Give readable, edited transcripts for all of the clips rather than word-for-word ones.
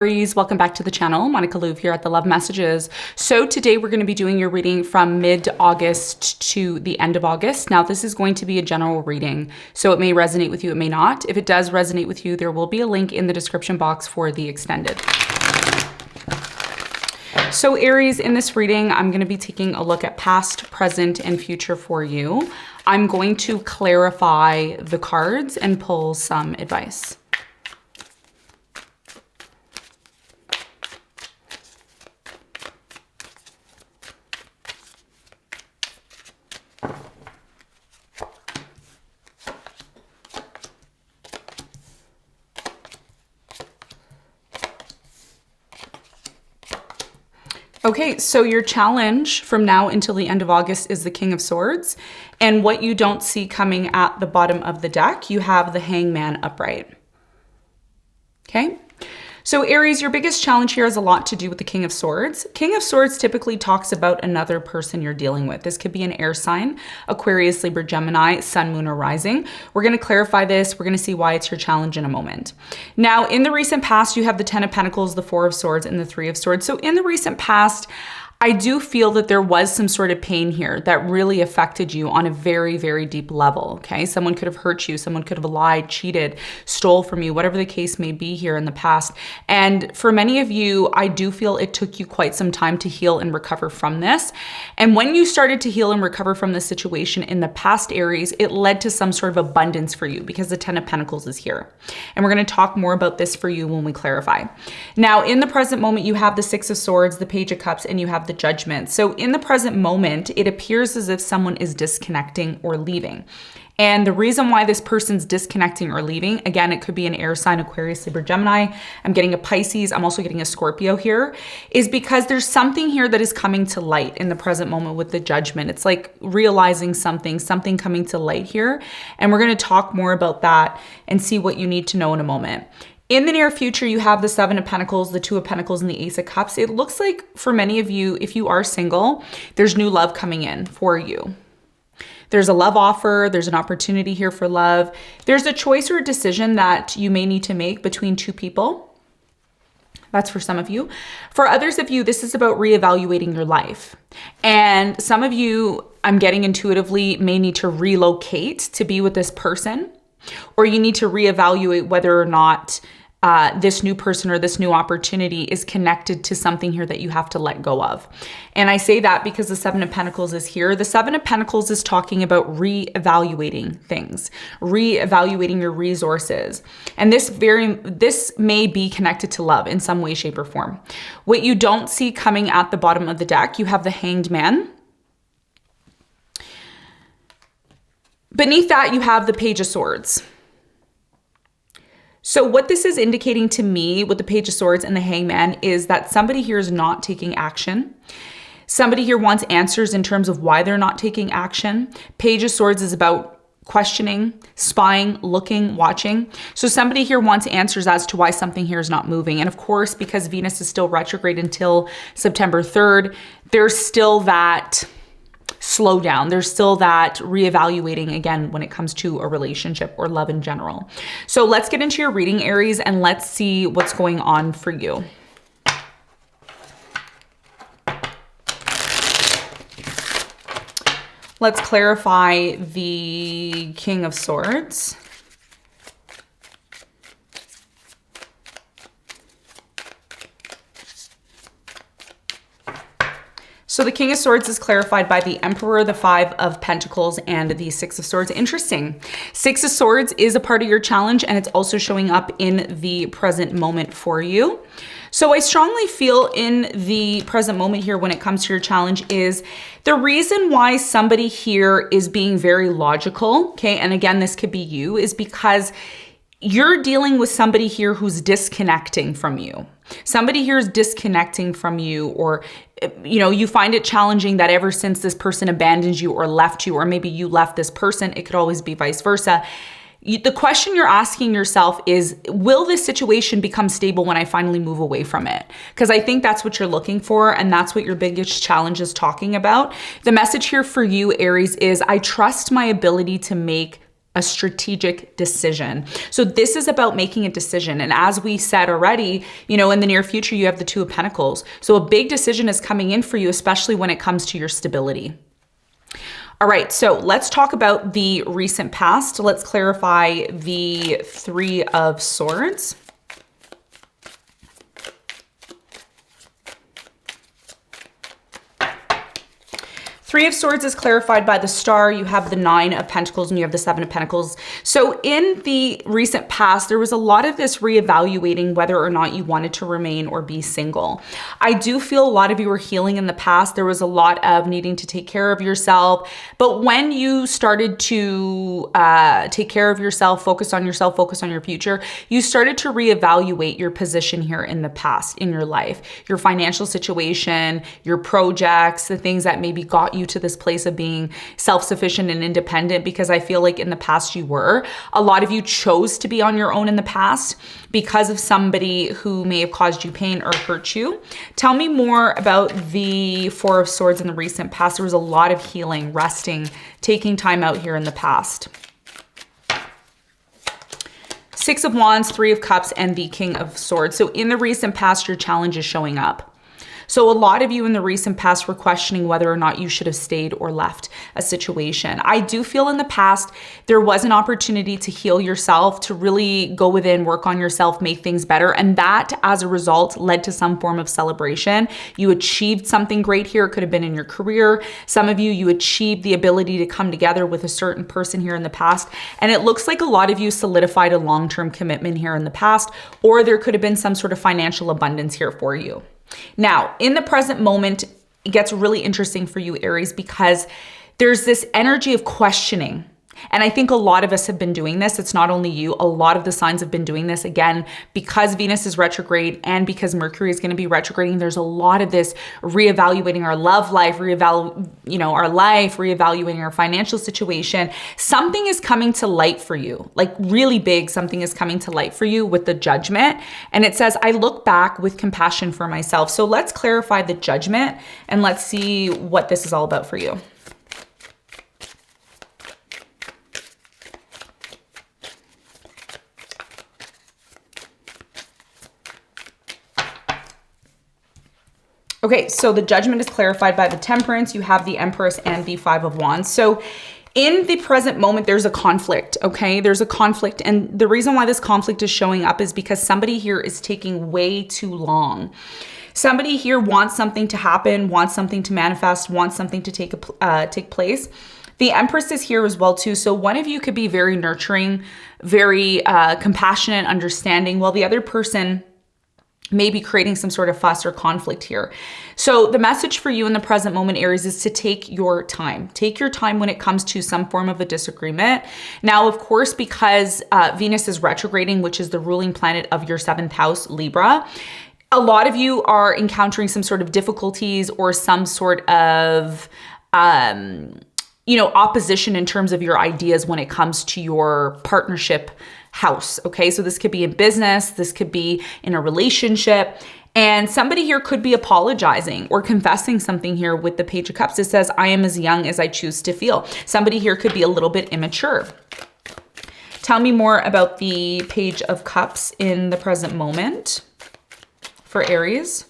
Aries, welcome back to the channel. Monica Louv here at the Love Messages. So today we're going to be doing your reading from mid-August to the end of August. Now this is going to be a general reading, so it may resonate with you, it may not. If it does resonate with you, there will be a link in the description box for the extended. So Aries, in this reading, I'm going to be taking a look at past, present, and future for you. I'm going to clarify the cards and pull some advice. Okay, so your challenge from now until the end of August is the King of Swords. And what you don't see coming at the bottom of the deck, you have the Hangman upright. Okay? So Aries, your biggest challenge here has a lot to do with the King of Swords. King of Swords typically talks about another person you're dealing with. This could be an air sign, Aquarius, Libra, Gemini, Sun, Moon, or Rising. We're going to clarify this. We're going to see why it's your challenge in a moment. Now, in the recent past, you have the Ten of Pentacles, the Four of Swords, and the Three of Swords. So in the recent past, I do feel that there was some sort of pain here that really affected you on a very, very deep level, okay? Someone could have hurt you, someone could have lied, cheated, stole from you, whatever the case may be here in the past. And for many of you, I do feel it took you quite some time to heal and recover from this. And when you started to heal and recover from this situation in the past, Aries, it led to some sort of abundance for you because the Ten of Pentacles is here. And we're going to talk more about this for you when we clarify. Now, in the present moment, you have the Six of Swords, the Page of Cups, and you have the Judgment. So in the present moment, it appears as if someone is disconnecting or leaving. And the reason why this person's disconnecting or leaving, again, it could be an air sign, Aquarius, Libra, Gemini. I'm getting a Pisces. I'm also getting a Scorpio here, is because there's something here that is coming to light in the present moment with the Judgment. It's like realizing something coming to light here. And we're going to talk more about that and see what you need to know in a moment. In the near future, you have the Seven of Pentacles, the Two of Pentacles, and the Ace of Cups. It looks like for many of you, if you are single, there's new love coming in for you. There's a love offer. There's an opportunity here for love. There's a choice or a decision that you may need to make between two people. That's for some of you. For others of you, this is about reevaluating your life. And some of you, I'm getting intuitively, may need to relocate to be with this person, or you need to reevaluate whether or not this new person or this new opportunity is connected to something here that you have to let go of. And I say that because the Seven of Pentacles is here. The Seven of Pentacles is talking about reevaluating things, reevaluating your resources. And this may be connected to love in some way, shape, or form. What you don't see coming at the bottom of the deck, you have the Hanged Man. Beneath that, you have the Page of Swords. So what this is indicating to me with the Page of Swords and the Hangman is that somebody here is not taking action. Somebody here wants answers in terms of why they're not taking action. Page of Swords is about questioning, spying, looking, watching. So somebody here wants answers as to why something here is not moving. And of course, because Venus is still retrograde until September 3rd, there's still that slow down. There's still that reevaluating again when it comes to a relationship or love in general. So let's get into your reading, Aries, and let's see what's going on for you. Let's clarify the King of Swords. So the King of Swords is clarified by the Emperor, the Five of Pentacles, and the Six of Swords. Interesting. Six of Swords is a part of your challenge, and it's also showing up in the present moment for you. So I strongly feel in the present moment here when it comes to your challenge is the reason why somebody here is being very logical, okay, and again, this could be you, is because you're dealing with somebody here who's disconnecting from you. Somebody here is disconnecting from you, or you find it challenging that ever since this person abandoned you or left you, or maybe you left this person, it could always be vice versa. The question you're asking yourself is, will this situation become stable when I finally move away from it? Because I think that's what you're looking for, and that's what your biggest challenge is talking about. The message here for you, Aries, is I trust my ability to make a strategic decision. So this is about making a decision. And as we said already, in the near future, you have the Two of Pentacles. So a big decision is coming in for you, especially when it comes to your stability. All right, so let's talk about the recent past. Let's clarify the Three of Swords. Three of Swords is clarified by the Star. You have the Nine of Pentacles and you have the Seven of Pentacles. So in the recent past, there was a lot of this reevaluating whether or not you wanted to remain or be single. I do feel a lot of you were healing in the past. There was a lot of needing to take care of yourself. But when you started to take care of yourself, focus on your future, you started to reevaluate your position here in the past in your life, your financial situation, your projects, the things that maybe got you to this place of being self-sufficient and independent, because I feel like in the past you were. A lot of you chose to be on your own in the past because of somebody who may have caused you pain or hurt you. Tell me more about the Four of Swords in the recent past. There was a lot of healing, resting, taking time out here in the past. Six of Wands, Three of Cups, and the King of Swords. So in the recent past, your challenge is showing up. So a lot of you in the recent past were questioning whether or not you should have stayed or left a situation. I do feel in the past there was an opportunity to heal yourself, to really go within, work on yourself, make things better. And that, as a result, led to some form of celebration. You achieved something great here. It could have been in your career. Some of you achieved the ability to come together with a certain person here in the past. And it looks like a lot of you solidified a long-term commitment here in the past, or there could have been some sort of financial abundance here for you. Now, in the present moment, it gets really interesting for you, Aries, because there's this energy of questioning. And I think a lot of us have been doing this. It's not only you. A lot of the signs have been doing this. Again, because Venus is retrograde and because Mercury is going to be retrograding, there's a lot of this reevaluating our love life, reevaluating our financial situation. Something is coming to light for you, like really big. Something is coming to light for you with the Judgment. And it says, I look back with compassion for myself. So let's clarify the Judgment and let's see what this is all about for you. Okay, so the Judgment is clarified by the Temperance. You have the Empress and the Five of Wands. So in the present moment, there's a conflict, okay? There's a conflict. And the reason why this conflict is showing up is because somebody here is taking way too long. Somebody here wants something to happen, wants something to manifest, wants something to take place. The Empress is here as well too. So one of you could be very nurturing, very compassionate, understanding, while the other person maybe creating some sort of fuss or conflict here. So the message for you in the present moment, Aries, is to take your time. Take your time when it comes to some form of a disagreement. Now, of course, because Venus is retrograding, which is the ruling planet of your 7th house, Libra, a lot of you are encountering some sort of difficulties or some sort of opposition in terms of your ideas when it comes to your partnership house. Okay, so this could be in business, this could be in a relationship, and somebody here could be apologizing or confessing something here with the Page of Cups. It says, I am as young as I choose to feel. Somebody here could be a little bit immature. Tell me more about the Page of Cups in the present moment for Aries.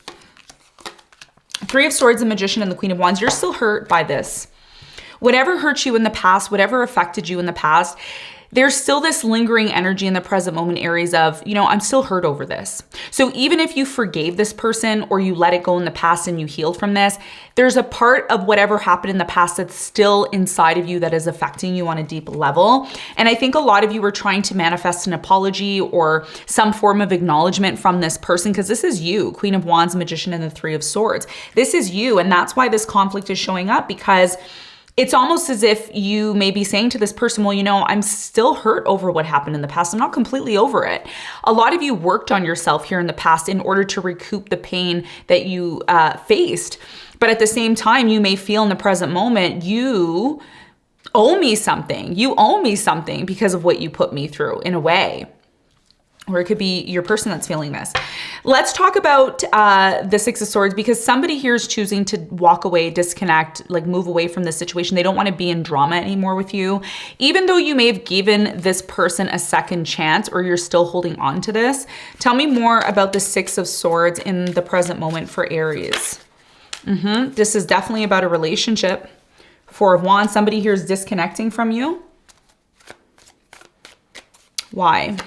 Three of Swords, the Magician, and the Queen of Wands. You're still hurt by this. Whatever hurt you in the past, whatever affected you in the past, there's still this lingering energy in the present moment, Aries, of, I'm still hurt over this. So even if you forgave this person or you let it go in the past and you healed from this, there's a part of whatever happened in the past that's still inside of you that is affecting you on a deep level. And I think a lot of you were trying to manifest an apology or some form of acknowledgement from this person, because this is you, Queen of Wands, Magician, and the Three of Swords. This is you. And that's why this conflict is showing up, because it's almost as if you may be saying to this person, well, I'm still hurt over what happened in the past. I'm not completely over it. A lot of you worked on yourself here in the past in order to recoup the pain that you faced. But at the same time, you may feel in the present moment, you owe me something. You owe me something because of what you put me through in a way. or it could be your person that's feeling this. Let's talk about the Six of Swords, because somebody here is choosing to walk away, disconnect, like move away from this situation. They don't want to be in drama anymore with you. Even though you may have given this person a second chance, or you're still holding on to this. Tell me more about the Six of Swords in the present moment for Aries. This is definitely about a relationship. Four of Wands, somebody here is disconnecting from you. Why?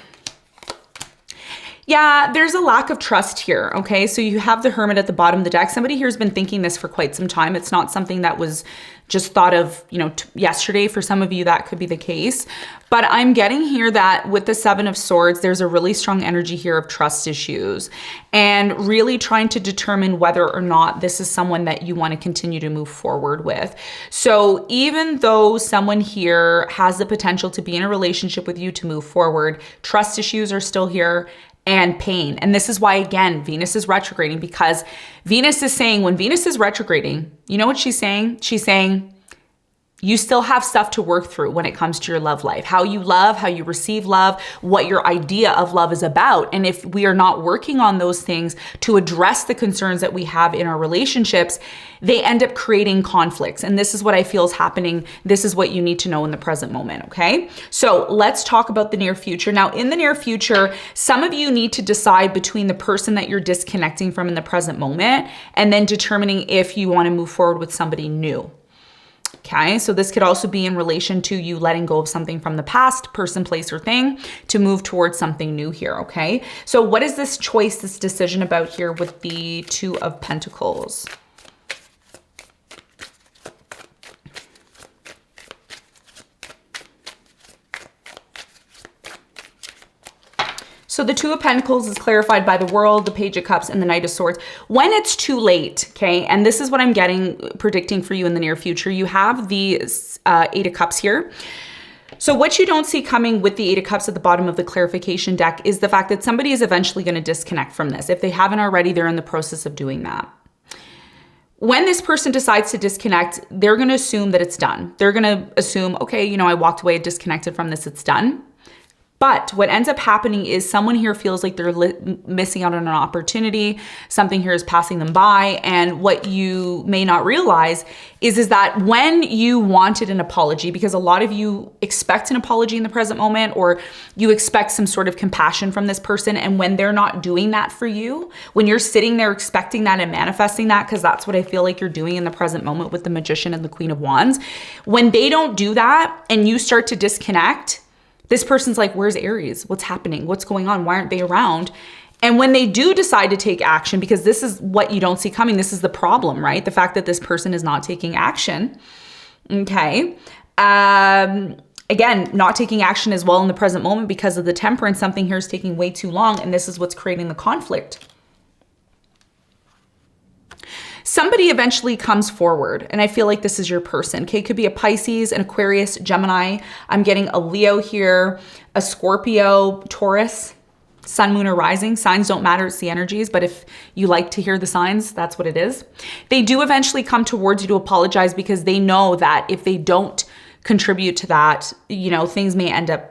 Yeah, there's a lack of trust here, okay? So you have the Hermit at the bottom of the deck. Somebody here has been thinking this for quite some time. It's not something that was just thought of, you know, yesterday. For some of you, that could be the case. But I'm getting here that with the Seven of Swords, there's a really strong energy here of trust issues and really trying to determine whether or not this is someone that you want to continue to move forward with. So even though someone here has the potential to be in a relationship with you to move forward, trust issues are still here, and pain. And this is why, again, Venus is retrograding, because Venus is saying, when Venus is retrograding, you know what she's saying? She's saying, you still have stuff to work through when it comes to your love life, how you love, how you receive love, what your idea of love is about. And if we are not working on those things to address the concerns that we have in our relationships, they end up creating conflicts. And this is what I feel is happening. This is what you need to know in the present moment, okay? So let's talk about the near future. Now, in the near future, some of you need to decide between the person that you're disconnecting from in the present moment and then determining if you want to move forward with somebody new. Okay, so this could also be in relation to you letting go of something from the past, person, place, or thing, to move towards something new here, okay? So what is this choice, this decision about here with the Two of Pentacles? So the Two of Pentacles is clarified by the World, the Page of Cups, and the Knight of Swords. When it's too late, okay, and this is what I'm getting, predicting for you in the near future, you have the Eight of Cups here. So what you don't see coming with the Eight of Cups at the bottom of the clarification deck is the fact that somebody is eventually going to disconnect from this. If they haven't already, they're in the process of doing that. When this person decides to disconnect, they're going to assume that it's done. They're going to assume, okay, you know, I walked away, disconnected from this, it's done. But what ends up happening is someone here feels like they're missing out on an opportunity. Something here is passing them by. And what you may not realize is that when you wanted an apology, because a lot of you expect an apology in the present moment, or you expect some sort of compassion from this person. And when they're not doing that for you, when you're sitting there expecting that and manifesting that, because that's what I feel like you're doing in the present moment with the Magician and the Queen of Wands, when they don't do that and you start to disconnect, this person's like, where's Aries? What's happening? What's going on? Why aren't they around? And when they do decide to take action, because this is what you don't see coming, this is the problem, right? The fact that this person is not taking action, okay? Again, not taking action as well in the present moment because of the Temperance. Something here is taking way too long, and this is what's creating the conflict. Somebody eventually comes forward, and I feel like this is your person. Okay, it could be a Pisces, an Aquarius, Gemini. I'm getting a Leo here, a Scorpio, Taurus, Sun, Moon, or Rising. Signs don't matter, it's the energies, but if you like to hear the signs, that's what it is. They do eventually come towards you to apologize because they know that if they don't contribute to that, you know, things may end up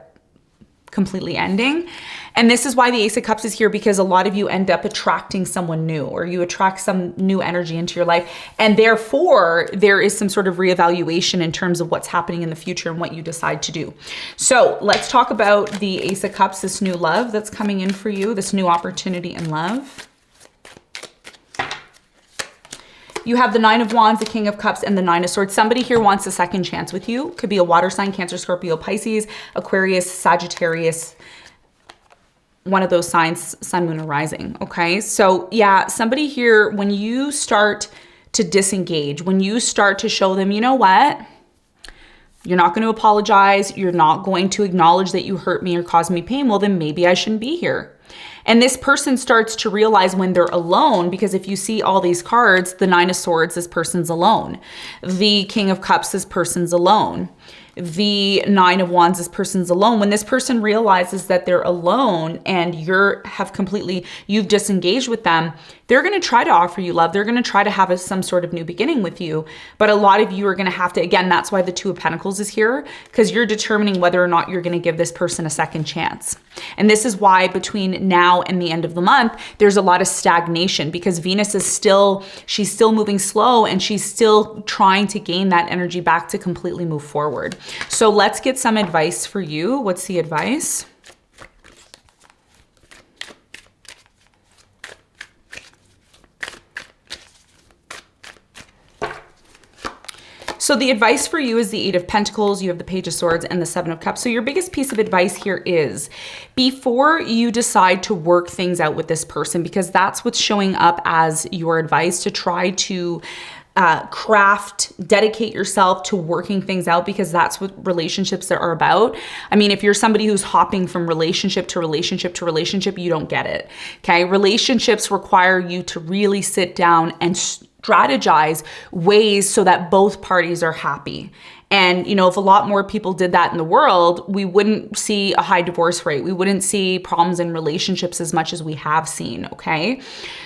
completely ending. And this is why the Ace of Cups is here, because a lot of you end up attracting someone new, or you attract some new energy into your life. And therefore, there is some sort of reevaluation in terms of what's happening in the future and what you decide to do. So let's talk about the Ace of Cups, this new love that's coming in for you, this new opportunity in love. You have the Nine of Wands, the King of Cups, and the Nine of Swords. Somebody here wants a second chance with you. Could be a water sign, Cancer, Scorpio, Pisces, Aquarius, Sagittarius, one of those signs, Sun, Moon, or Rising, okay? So yeah, somebody here, when you start to disengage, when you start to show them, you know what? You're not going to apologize. You're not going to acknowledge that you hurt me or caused me pain. Well, then maybe I shouldn't be here. And this person starts to realize when they're alone, because if you see all these cards, the Nine of Swords, this person's alone. The King of Cups, this person's alone. the Nine of Wands, this person's alone. When this person realizes that they're alone and you've disengaged with them, they're going to try to offer you love. They're going to try to have some sort of new beginning with you. But a lot of you are going to have to, again, that's why the Two of Pentacles is here, because you're determining whether or not you're going to give this person a second chance. And this is why between now and the end of the month, there's a lot of stagnation, because Venus is she's still moving slow, and she's still trying to gain that energy back to completely move forward. So let's get some advice for you. What's the advice? So the advice for you is the Eight of Pentacles, you have the Page of Swords, and the Seven of Cups. So your biggest piece of advice here is, before you decide to work things out with this person, because that's what's showing up as your advice, to try to dedicate yourself to working things out, because that's what relationships are about. I mean, if you're somebody who's hopping from relationship to relationship to relationship, you don't get it, okay? Relationships require you to really sit down and strategize ways so that both parties are happy. And, you know, if a lot more people did that in the world, we wouldn't see a high divorce rate. We wouldn't see problems in relationships as much as we have seen, okay?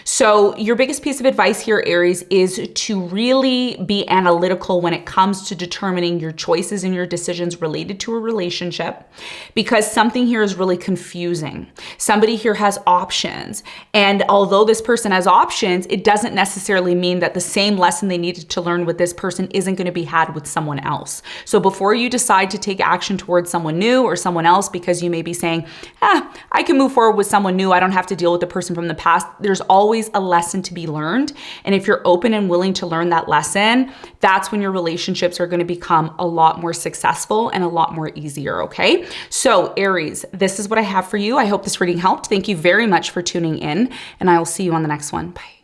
So your biggest piece of advice here, Aries, is to really be analytical when it comes to determining your choices and your decisions related to a relationship, because something here is really confusing. Somebody here has options. And although this person has options, it doesn't necessarily mean that the same lesson they needed to learn with this person isn't going to be had with someone else. So before you decide to take action towards someone new or someone else, because you may be saying, I can move forward with someone new, I don't have to deal with the person from the past, there's always a lesson to be learned. And if you're open and willing to learn that lesson, that's when your relationships are going to become a lot more successful and a lot more easier, okay? So Aries, this is what I have for you. I hope this reading helped. Thank you very much for tuning in, and I will see you on the next one. Bye.